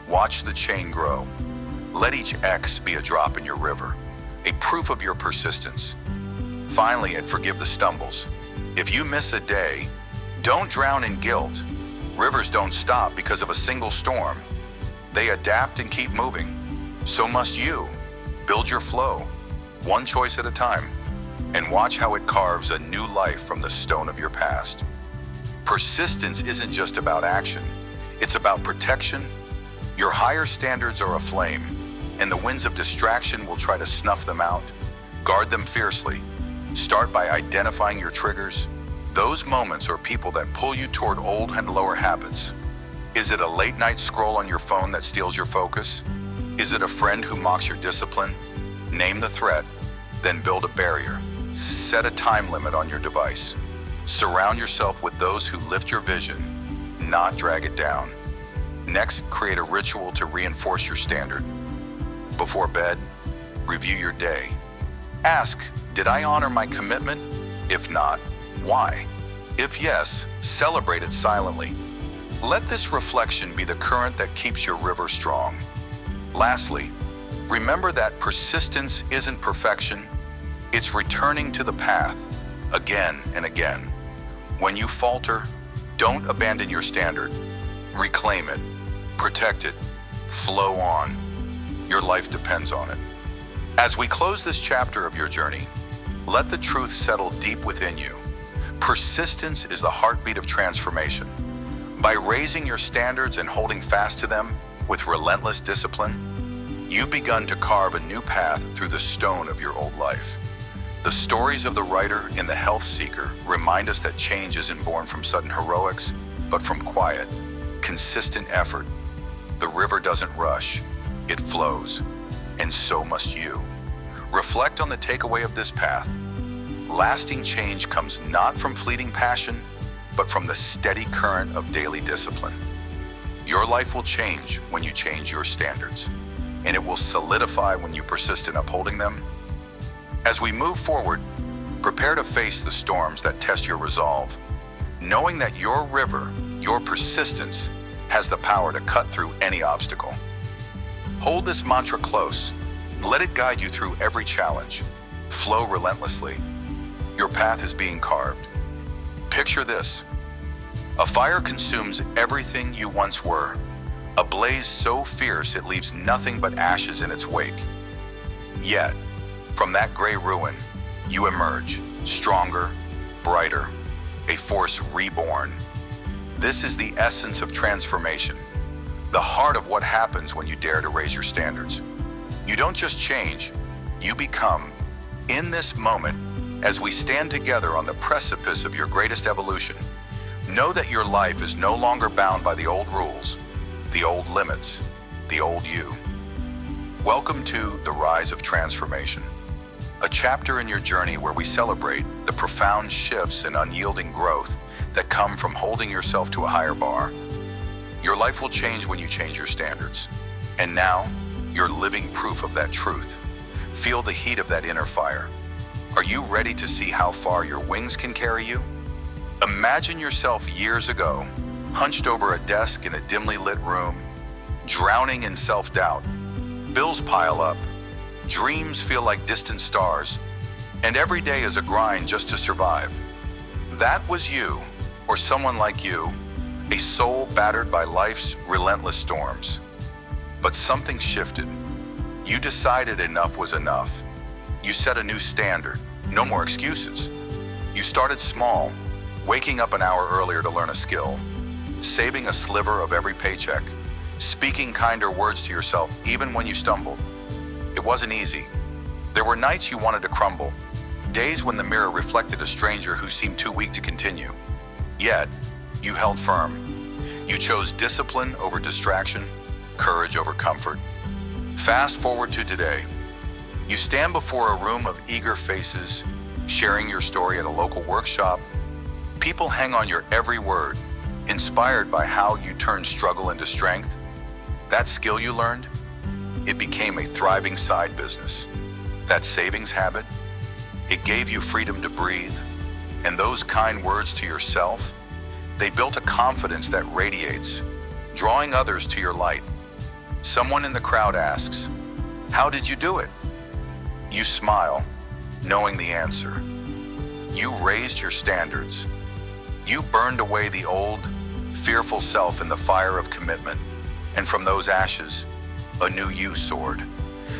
Watch the chain grow. Let each X be a drop in your river, a proof of your persistence. Finally, and forgive the stumbles. If you miss a day, don't drown in guilt. Rivers don't stop because of a single storm. They adapt and keep moving. So must you. Build your flow, one choice at a time, and watch how it carves a new life from the stone of your past. Persistence isn't just about action. It's about protection. Your higher standards are aflame, and the winds of distraction will try to snuff them out. Guard them fiercely. Start by identifying your triggers, those moments or people that pull you toward old and lower habits. Is it a late night scroll on your phone that steals your focus? Is it a friend who mocks your discipline? Name the threat, then build a barrier. Set a time limit on your device. Surround yourself with those who lift your vision, not drag it down. Next, create a ritual to reinforce your standard. Before bed, review your day. Ask, did I honor my commitment? If not, why? If yes, celebrate it silently. Let this reflection be the current that keeps your river strong. Lastly, remember that persistence isn't perfection, it's returning to the path again and again. When you falter, don't abandon your standard. Reclaim it, protect it, flow on. Your life depends on it. As we close this chapter of your journey, let the truth settle deep within you. Persistence is the heartbeat of transformation. By raising your standards and holding fast to them with relentless discipline, you've begun to carve a new path through the stone of your old life. The stories of the writer and the health seeker remind us that change isn't born from sudden heroics, but from quiet, consistent effort. The river doesn't rush, it flows, and so must you. Reflect on the takeaway of this path. Lasting change comes not from fleeting passion, but from the steady current of daily discipline. Your life will change when you change your standards, and it will solidify when you persist in upholding them. As we move forward, prepare to face the storms that test your resolve, knowing that your river, your persistence, has the power to cut through any obstacle. Hold this mantra close. Let it guide you through every challenge. Flow relentlessly. Your path is being carved. Picture this. A fire consumes everything you once were, a blaze so fierce it leaves nothing but ashes in its wake. Yet, from that gray ruin, you emerge, stronger, brighter, a force reborn. This is the essence of transformation, the heart of what happens when you dare to raise your standards. You don't just change, you become. In this moment, as we stand together on the precipice of your greatest evolution, know that your life is no longer bound by the old rules, the old limits, the old you. Welcome to The Rise of Transformation, a chapter in your journey where we celebrate the profound shifts and unyielding growth that come from holding yourself to a higher bar. Your life will change when you change your standards. And now, you're living proof of that truth. Feel the heat of that inner fire. Are you ready to see how far your wings can carry you? Imagine yourself years ago, hunched over a desk in a dimly lit room, drowning in self-doubt. Bills pile up, dreams feel like distant stars, and every day is a grind just to survive. That was you, or someone like you, a soul battered by life's relentless storms. But something shifted. You decided enough was enough. You set a new standard, no more excuses. You started small, waking up an hour earlier to learn a skill, saving a sliver of every paycheck, speaking kinder words to yourself even when you stumbled. It wasn't easy. There were nights you wanted to crumble, days when the mirror reflected a stranger who seemed too weak to continue. Yet, you held firm. You chose discipline over distraction, courage over comfort. Fast forward to today. You stand before a room of eager faces, sharing your story at a local workshop. People hang on your every word, inspired by how you turned struggle into strength. That skill you learned, it became a thriving side business. That savings habit, it gave you freedom to breathe. And those kind words to yourself, they built a confidence that radiates, drawing others to your light. Someone in the crowd asks, "How did you do it?" You smile, knowing the answer. You raised your standards. You burned away the old, fearful self in the fire of commitment. And from those ashes, a new you soared.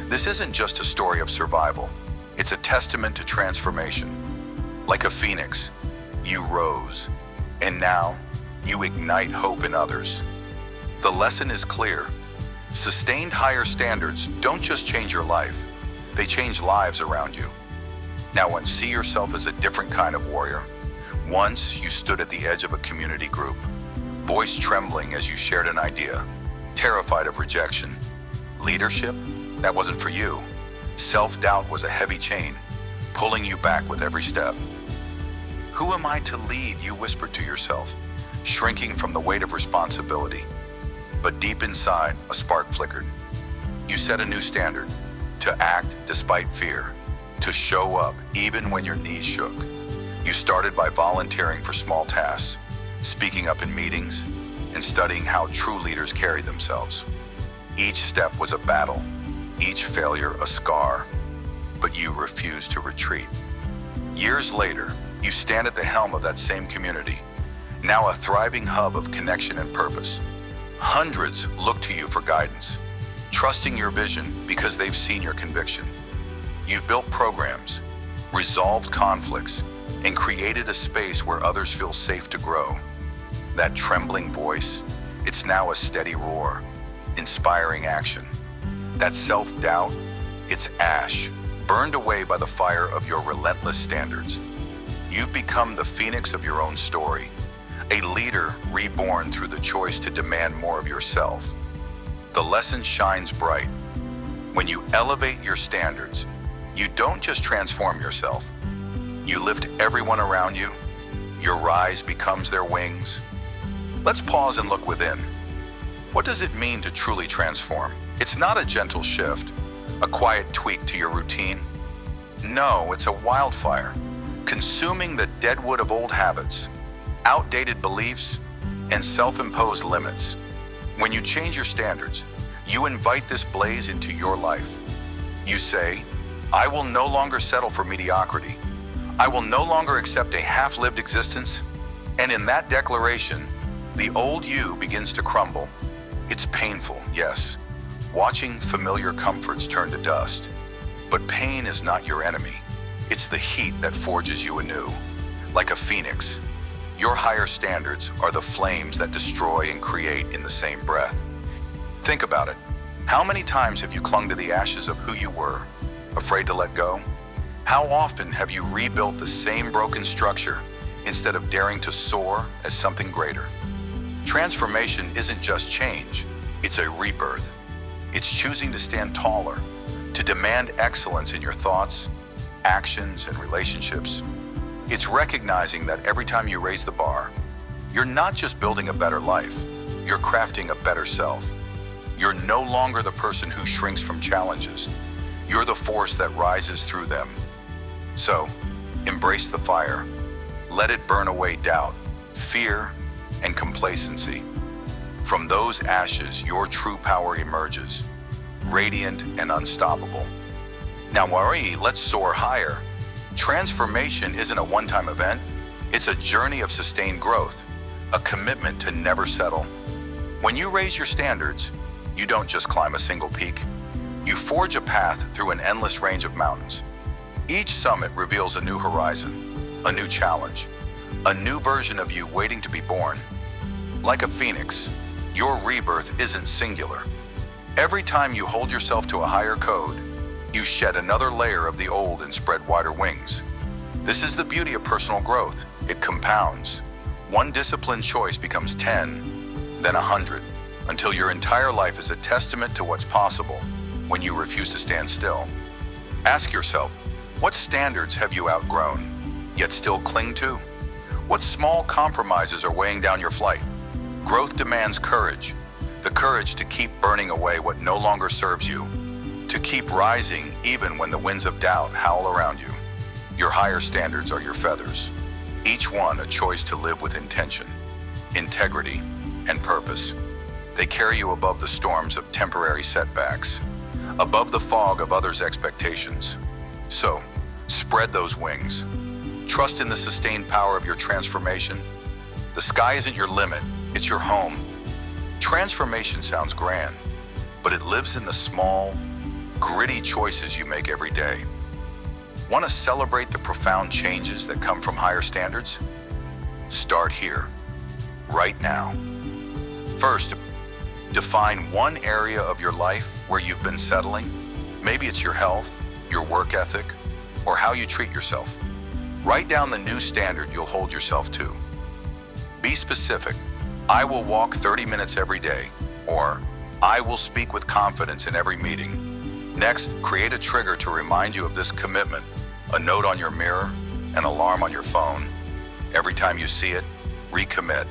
This isn't just a story of survival. It's a testament to transformation. Like a phoenix, you rose. And now, you ignite hope in others. The lesson is clear. Sustained higher standards don't just change your life. They change lives around you. Now see yourself as a different kind of warrior. Once you stood at the edge of a community group, voice trembling as you shared an idea, terrified of rejection. Leadership? That wasn't for you. Self-doubt was a heavy chain, pulling you back with every step. Who am I to lead? You whispered to yourself, shrinking from the weight of responsibility. But deep inside, a spark flickered. You set a new standard. To act despite fear, to show up even when your knees shook. You started by volunteering for small tasks, speaking up in meetings, and studying how true leaders carry themselves. Each step was a battle, each failure a scar, but you refused to retreat. Years later, you stand at the helm of that same community, now a thriving hub of connection and purpose. Hundreds look to you for guidance, trusting your vision because they've seen your conviction. You've built programs, resolved conflicts, and created a space where others feel safe to grow. That trembling voice, it's now a steady roar, inspiring action. That self-doubt, it's ash, burned away by the fire of your relentless standards. You've become the phoenix of your own story, a leader reborn through the choice to demand more of yourself. The lesson shines bright. When you elevate your standards, you don't just transform yourself. You lift everyone around you. Your rise becomes their wings. Let's pause and look within. What does it mean to truly transform? It's not a gentle shift, a quiet tweak to your routine. No, it's a wildfire, consuming the deadwood of old habits, outdated beliefs, and self-imposed limits. When you change your standards, you invite this blaze into your life. You say, I will no longer settle for mediocrity. I will no longer accept a half-lived existence. And in that declaration, the old you begins to crumble. It's painful, yes, watching familiar comforts turn to dust. But pain is not your enemy. It's the heat that forges you anew. Like a phoenix, your higher standards are the flames that destroy and create in the same breath. Think about it. How many times have you clung to the ashes of who you were, afraid to let go? How often have you rebuilt the same broken structure instead of daring to soar as something greater? Transformation isn't just change, it's a rebirth. It's choosing to stand taller, to demand excellence in your thoughts, actions, and relationships. It's recognizing that every time you raise the bar, you're not just building a better life, you're crafting a better self. You're no longer the person who shrinks from challenges. You're the force that rises through them. So, embrace the fire. Let it burn away doubt, fear, and complacency. From those ashes, your true power emerges, radiant and unstoppable. Now, Marie, let's soar higher. Transformation isn't a one-time event. It's a journey of sustained growth, a commitment to never settle. When you raise your standards, you don't just climb a single peak. You forge a path through an endless range of mountains. Each summit reveals a new horizon, a new challenge, a new version of you waiting to be born. Like a phoenix, your rebirth isn't singular. Every time you hold yourself to a higher code, you shed another layer of the old and spread wider wings. This is the beauty of personal growth. It compounds. One disciplined choice becomes 10, then 100, until your entire life is a testament to what's possible when you refuse to stand still. Ask yourself, what standards have you outgrown, yet still cling to? What small compromises are weighing down your flight? Growth demands courage, the courage to keep burning away what no longer serves you, to keep rising even when the winds of doubt howl around you. Your higher standards are your feathers, each one a choice to live with intention, integrity, and purpose. They carry you above the storms of temporary setbacks, above the fog of others' expectations. So, spread those wings. Trust in the sustained power of your transformation. The sky isn't your limit, it's your home. Transformation sounds grand, but it lives in the small, gritty choices you make every day. Want to celebrate the profound changes that come from higher standards? Start here, right now. First, define one area of your life where you've been settling. Maybe it's your health, your work ethic, or how you treat yourself. Write down the new standard you'll hold yourself to. Be specific. I will walk 30 minutes every day, or I will speak with confidence in every meeting. Next, create a trigger to remind you of this commitment, a note on your mirror, an alarm on your phone. Every time you see it, recommit.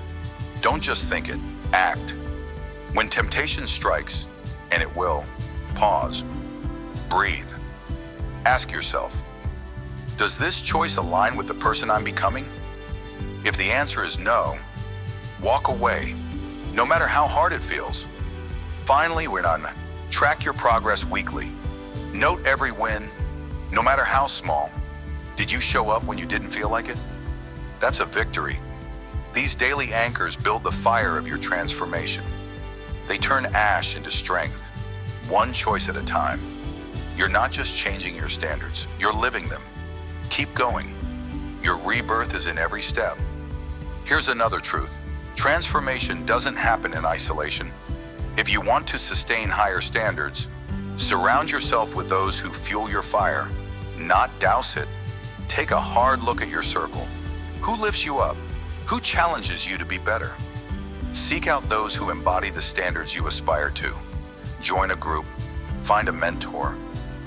Don't just think it, act. When temptation strikes, and it will, pause, breathe. Ask yourself, does this choice align with the person I'm becoming? If the answer is no, walk away. no matter how hard it feels. Finally, we're on track your progress weekly. Note every win, no matter how small. Did you show up when you didn't feel like it? That's a victory. These daily anchors build the fire of your transformation. They turn ash into strength, one choice at a time. You're not just changing your standards, you're living them. Keep going. Your rebirth is in every step. Here's another truth. Transformation doesn't happen in isolation. If you want to sustain higher standards, surround yourself with those who fuel your fire, not douse it. Take a hard look at your circle. Who lifts you up? Who challenges you to be better? Seek out those who embody the standards you aspire to. Join a group, find a mentor,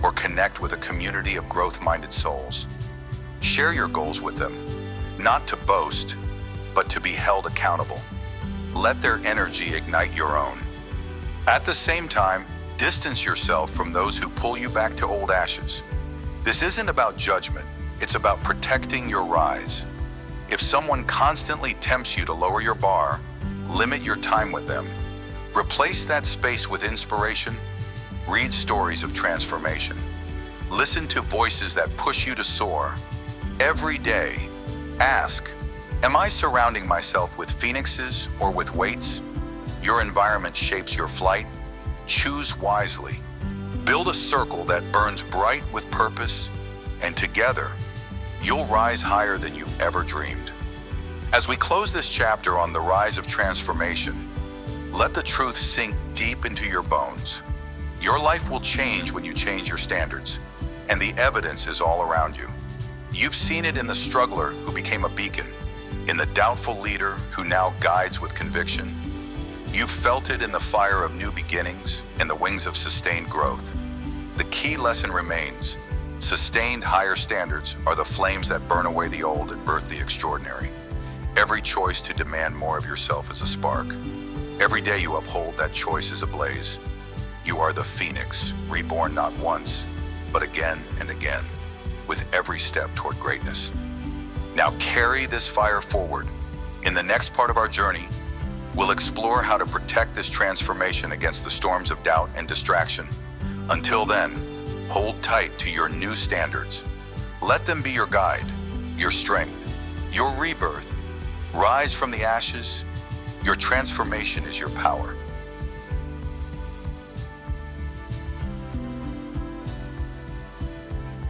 or connect with a community of growth-minded souls. Share your goals with them, not to boast, but to be held accountable. Let their energy ignite your own. At the same time, distance yourself from those who pull you back to old ashes. This isn't about judgment, it's about protecting your rise. If someone constantly tempts you to lower your bar, limit your time with them. Replace that space with inspiration. Read stories of transformation. Listen to voices that push you to soar. Every day, ask, am I surrounding myself with phoenixes or with weights? Your environment shapes your flight. Choose wisely. Build a circle that burns bright with purpose, and together, you'll rise higher than you ever dreamed. As we close this chapter on the rise of transformation, let the truth sink deep into your bones. Your life will change when you change your standards, and the evidence is all around you. You've seen it in the struggler who became a beacon, in the doubtful leader who now guides with conviction. You've felt it in the fire of new beginnings and the wings of sustained growth. The key lesson remains: sustained higher standards are the flames that burn away the old and birth the extraordinary. Every choice to demand more of yourself is a spark. Every day you uphold that choice is a blaze. You are the phoenix, reborn not once, but again and again, with every step toward greatness. Now carry this fire forward. In the next part of our journey, we'll explore how to protect this transformation against the storms of doubt and distraction. Until then, hold tight to your new standards. Let them be your guide, your strength, your rebirth. Rise from the ashes. Your transformation is your power.